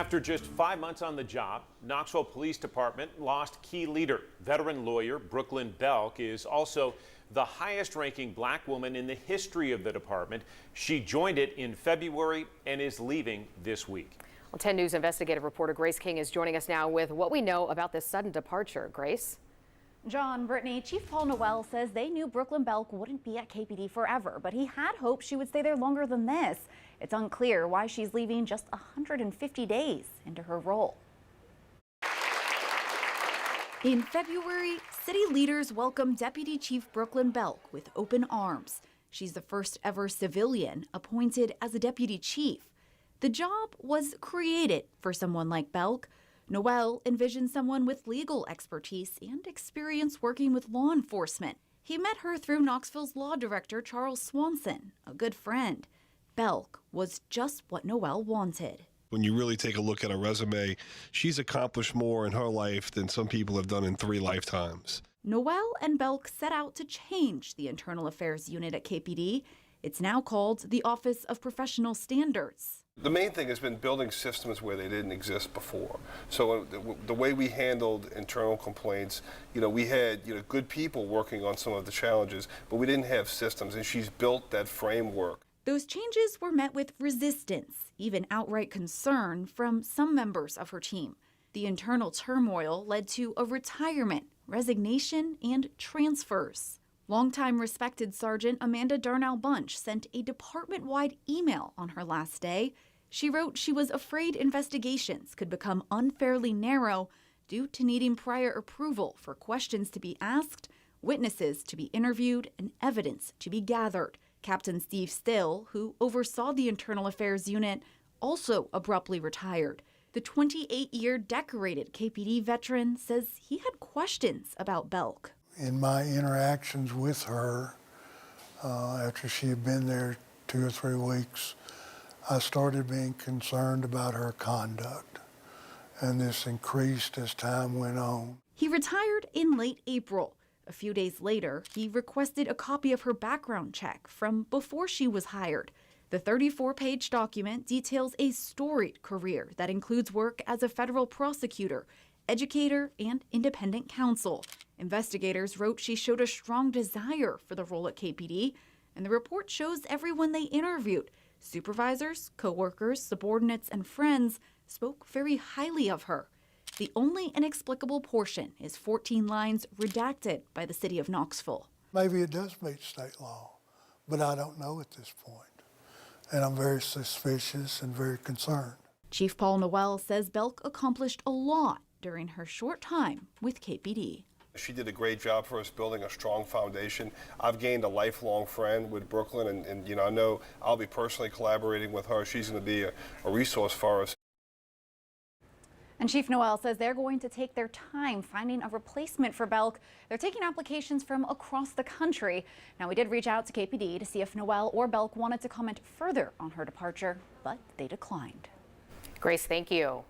After just 5 months on the job, Knoxville Police Department lost key leader. Veteran lawyer Brooklyn Belk is also the highest-ranking black woman in the history of the department. She joined it in February and is leaving this week. Well, 10 News investigative reporter Grace King is joining us now with what we know about this sudden departure. Grace? John, Brittany, Chief Paul Noel says they knew Brooklyn Belk wouldn't be at KPD forever, but he had hoped she would stay there longer than this. It's unclear why she's leaving just 150 days into her role. In February, city leaders welcomed Deputy Chief Brooklyn Belk with open arms. She's the first ever civilian appointed as a deputy chief. The job was created for someone like Belk. Noel envisioned someone with legal expertise and experience working with law enforcement. He met her through Knoxville's law director, Charles Swanson, a good friend. Belk was just what Noel wanted. When you really take a look at her resume, she's accomplished more in her life than some people have done in 3 lifetimes. Noel and Belk set out to change the Internal Affairs Unit at KPD. It's now called the Office of Professional Standards. The main thing has been building systems where they didn't exist before. So the way we handled internal complaints, we had good people working on some of the challenges, but we didn't have systems, and she's built that framework. Those changes were met with resistance, even outright concern from some members of her team. The internal turmoil led to a retirement, resignation, and transfers. Longtime respected Sergeant Amanda Darnell-Bunch sent a department-wide email on her last day. She wrote she was afraid investigations could become unfairly narrow due to needing prior approval for questions to be asked, witnesses to be interviewed, and evidence to be gathered. Captain Steve Still, who oversaw the Internal Affairs Unit, also abruptly retired. The 28-year decorated KPD veteran says he had questions about Belk. In my interactions with her, after she had been there 2 or 3 weeks, I started being concerned about her conduct, and this increased as time went on. He retired in late April. A few days later, he requested a copy of her background check from before she was hired. The 34-page document details a storied career that includes work as a federal prosecutor, educator, and independent counsel. Investigators wrote she showed a strong desire for the role at KPD, and the report shows everyone they interviewed, supervisors, coworkers, subordinates, and friends, spoke very highly of her. The only inexplicable portion is 14 lines redacted by the city of Knoxville. Maybe it does meet state law, but I don't know at this point. And I'm very suspicious and very concerned. Chief Paul Noel says Belk accomplished a lot during her short time with KPD. She did a great job for us building a strong foundation. I've gained a lifelong friend with Brooklyn, and I know I'll be personally collaborating with her. She's going to be a resource for us. And Chief Noel says they're going to take their time finding a replacement for Belk. They're taking applications from across the country. Now, we did reach out to KPD to see if Noel or Belk wanted to comment further on her departure, but they declined. Grace, thank you.